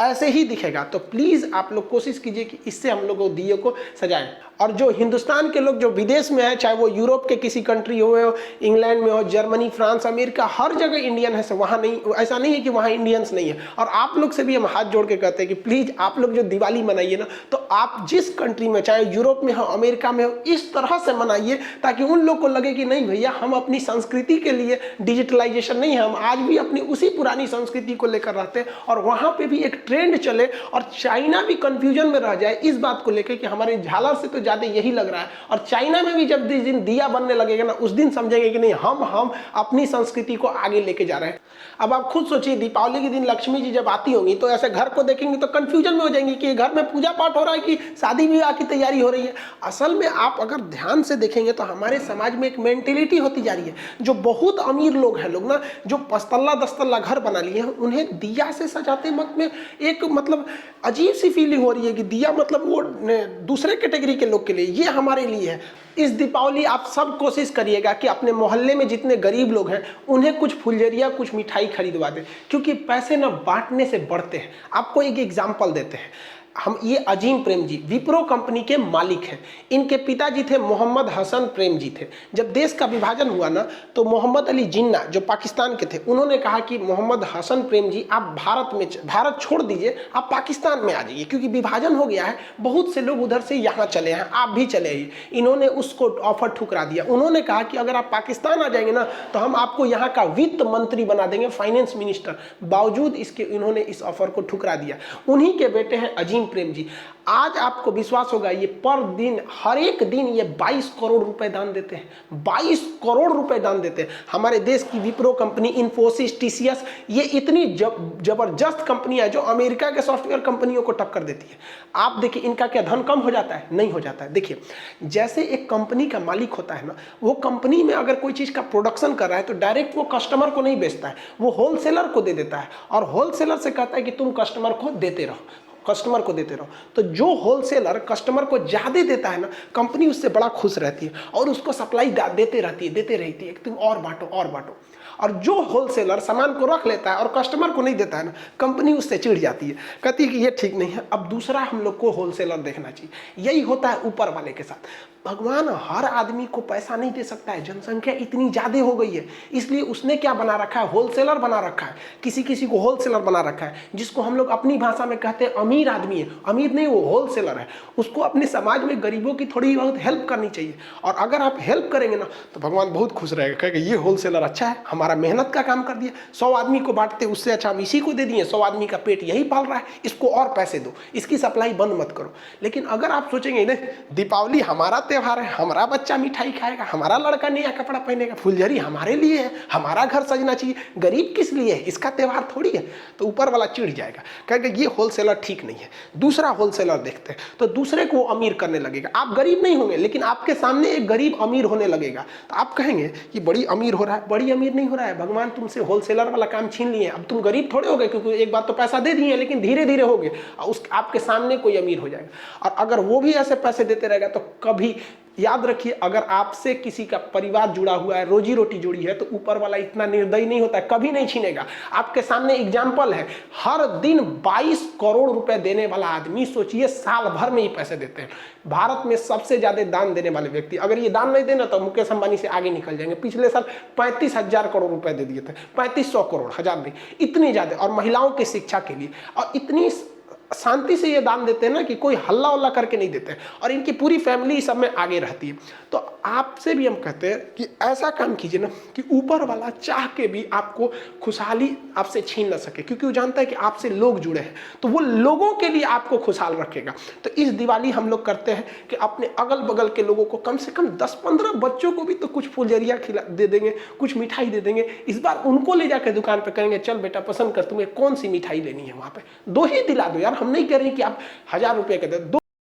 ऐसे ही दिखेगा। तो प्लीज़ आप लोग कोशिश कीजिए कि इससे हम लोग दिए को सजाएं। और जो हिंदुस्तान के लोग जो विदेश में है, चाहे वो यूरोप के किसी कंट्री हो, इंग्लैंड में हो, जर्मनी, फ्रांस, अमेरिका, हर जगह इंडियन है। वहाँ नहीं, ऐसा नहीं है कि वहाँ इंडियंस नहीं है। और आप लोग से भी हम हाथ जोड़ के कहते हैं कि प्लीज़ आप लोग जो दिवाली मनाइए ना, तो आप जिस कंट्री में, चाहे यूरोप में हो, अमेरिका में हो, इस तरह से मनाइए ताकि उन लोग को लगे कि नहीं भैया, हम अपनी संस्कृति के लिए, डिजिटलाइजेशन नहीं है, हम आज भी अपनी उसी पुरानी संस्कृति को लेकर रहते हैं। और वहाँ पे भी एक ट्रेंड चले और चाइना भी कंफ्यूजन में रह जाए इस बात को लेकर कि हमारे झालर से तो ज़्यादा यही लग रहा है। और चाइना में भी जब जिस दिन दिया बनने लगेगा ना, उस दिन समझेंगे कि नहीं, हम अपनी संस्कृति को आगे लेके जा रहे हैं। अब आप खुद सोचिए, दीपावली के दिन लक्ष्मी जी जब आती होंगी तो ऐसे घर को देखेंगे तो कंफ्यूजन में हो जाएंगे कि घर में पूजा पाठ हो रहा है कि शादी विवाह की तैयारी हो रही है। असल में आप अगर ध्यान से देखेंगे तो हमारे समाज में एक मेंटेलिटी होती जा रही है। जो बहुत अमीर लोग हैं, लोग ना जो 5 तल्ला 10 तल्ला घर बना लिए हैं, उन्हें दिया से सजाते वक्त में एक मतलब अजीब सी फीलिंग हो रही है कि दिया मतलब वो दूसरे कैटेगरी के लोग के लिए, ये हमारे लिए है। इस दीपावली आप सब कोशिश करिएगा कि अपने मोहल्ले में जितने गरीब लोग हैं उन्हें कुछ फुलझड़िया, कुछ मिठाई खरीदवा दें, क्योंकि पैसे ना बांटने से बढ़ते हैं। आपको एक एग्जाम्पल देते हैं। हम ये अजीम प्रेम जी विप्रो कंपनी के मालिक हैं। इनके पिताजी थे मोहम्मद हसन प्रेम जी थे। जब देश का विभाजन हुआ ना, तो मोहम्मद अली जिन्ना जो पाकिस्तान के थे, उन्होंने कहा कि मोहम्मद हसन प्रेम जी आप भारत छोड़ दीजिए, आप पाकिस्तान में आ जाइए, क्योंकि विभाजन हो गया है, बहुत से लोग उधर से यहाँ चले हैं, आप भी चले आइए। इन्होंने उसको ऑफर ठुकरा दिया। उन्होंने कहा कि अगर आप पाकिस्तान आ जाएंगे ना, तो हम आपको यहाँ का वित्त मंत्री बना देंगे, फाइनेंस मिनिस्टर। बावजूद इसके इन्होंने इस ऑफर को ठुकरा दिया। उन्हीं के बेटे हैं अजीम प्रेम जी। आज आपको विश्वास होगा, ये पर दिन, हर एक दिन ये 22 करोड़ रुपए दान देते हैं। 22 करोड़ रुपए दान देते हैं। हमारे देश की विप्रो कंपनी, इन्फोसिस, टीसीएस, ये इतनी जबरदस्त कंपनियां हैं जो अमेरिका के सॉफ्टवेयर कंपनियों को टक्कर देती है। आप देखिए, इनका क्या धन कम हो जाता है? नहीं हो जाता है। देखिए, जैसे एक कंपनी का मालिक होता है ना, वो कंपनी में अगर कोई चीज का प्रोडक्शन कर रहा है तो डायरेक्ट वो कस्टमर को नहीं बेचता है, वो होलसेलर को दे देता है। और होलसेलर से कहता है कि तुम कस्टमर को देते रहो, कस्टमर को देते रहो। तो जो होलसेलर कस्टमर को ज्यादा देता है ना, कंपनी उससे बड़ा खुश रहती है और उसको सप्लाई देते रहती है कि तुम और बांटो और बांटो। और जो होलसेलर सामान को रख लेता है और कस्टमर को नहीं देता है ना, कंपनी उससे चिढ़ जाती है, कहती है कि ये ठीक नहीं है। अब दूसरा हम लोग को होलसेलर देखना चाहिए। यही होता है ऊपर वाले के साथ। भगवान हर आदमी को पैसा नहीं दे सकता है, जनसंख्या इतनी ज्यादा हो गई है, इसलिए उसने क्या बना रखा है? होलसेलर बना रखा है। किसी किसी को होलसेलर बना रखा है, जिसको हम लोग अपनी भाषा में कहते हैं अमीर आदमी है। अमीर नहीं, वो होलसेलर है। उसको अपने समाज में गरीबों की थोड़ी बहुत हेल्प करनी चाहिए। और अगर आप हेल्प करेंगे ना, तो भगवान बहुत खुश रहेगा, कहेगा ये होलसेलर अच्छा है, हमारा मेहनत का काम कर दिया। 100 आदमी को बांटते, उससे अच्छा हम इसी को दे दिए, 100 आदमी का पेट यही पाल रहा है, इसको और पैसे दो, इसकी सप्लाई बंद मत करो। लेकिन अगर आप सोचेंगे नहीं, दीपावली हमारा त्योहार है, हमारा बच्चा मिठाई खाएगा, हमारा लड़का नया कपड़ा पहनेगा, फुलझड़ी हमारे लिए है, हमारा घर सजना चाहिए, गरीब किस लिए है, इसका त्योहार थोड़ी है, तो ऊपर वाला चिढ़ जाएगा, कहेगा ये होलसेलर ठीक नहीं है। दूसरा होलसेलर देखते हैं, तो दूसरे को अमीर करने लगेगा। आप गरीब नहीं होंगे, लेकिन आपके सामने एक गरीब अमीर होने लगेगा, तो आप कहेंगे कि बड़ी अमीर हो रहा है। बड़ी अमीर नहीं हो रहा है, भगवान तुमसे होलसेलर वाला काम छीन लिए। अब तुम गरीब थोड़े हो गए, क्योंकि एक बार तो पैसा दे दिए, लेकिन धीरे धीरे हो गए, उस आपके सामने कोई अमीर हो जाएगा। और अगर वो भी ऐसे पैसे देते रहेगा, तो कभी याद रखिए, अगर आपसे किसी का परिवार जुड़ा हुआ है, रोजी रोटी जुड़ी है, तो ऊपर वाला इतना निर्दयी नहीं होता है, कभी नहीं छीनेगा। आपके सामने एग्जाम्पल है, हर दिन 22 करोड़ रुपए देने वाला आदमी, सोचिए साल भर में ही पैसे देते हैं। भारत में सबसे ज्यादा दान देने वाले व्यक्ति, अगर ये दान नहीं देना तो मुकेश अंबानी से आगे निकल जाएंगे। पिछले साल 35,000 करोड़ रुपए दे दिए थे, 3500 करोड़, हजार नहीं, इतनी ज्यादा। और महिलाओं की शिक्षा के लिए, और इतनी शांति से ये दान देते हैं ना कि कोई हल्ला उल्ला करके नहीं देते हैं, और इनकी पूरी फैमिली सब में आगे रहती है। तो आपसे भी हम कहते हैं कि ऐसा काम कीजिए ना कि ऊपर वाला चाह के भी आपको खुशहाली आपसे छीन ना सके, क्योंकि वो जानता है कि आपसे लोग जुड़े हैं, तो वो लोगों के लिए आपको खुशहाल रखेगा। तो इस दिवाली हम लोग करते हैं कि अपने अगल बगल के लोगों को, कम से कम 10-15 बच्चों को भी तो कुछ फुलझड़िया खिला दे देंगे, कुछ मिठाई दे देंगे। इस बार उनको ले जाकर दुकान पर करेंगे, चल बेटा पसंद कर, तुम्हें कौन सी मिठाई लेनी है, वहाँ पे 2 ही दिला दो यार। हम नहीं कह रहे कि आप 1000 रुपये के दे, 2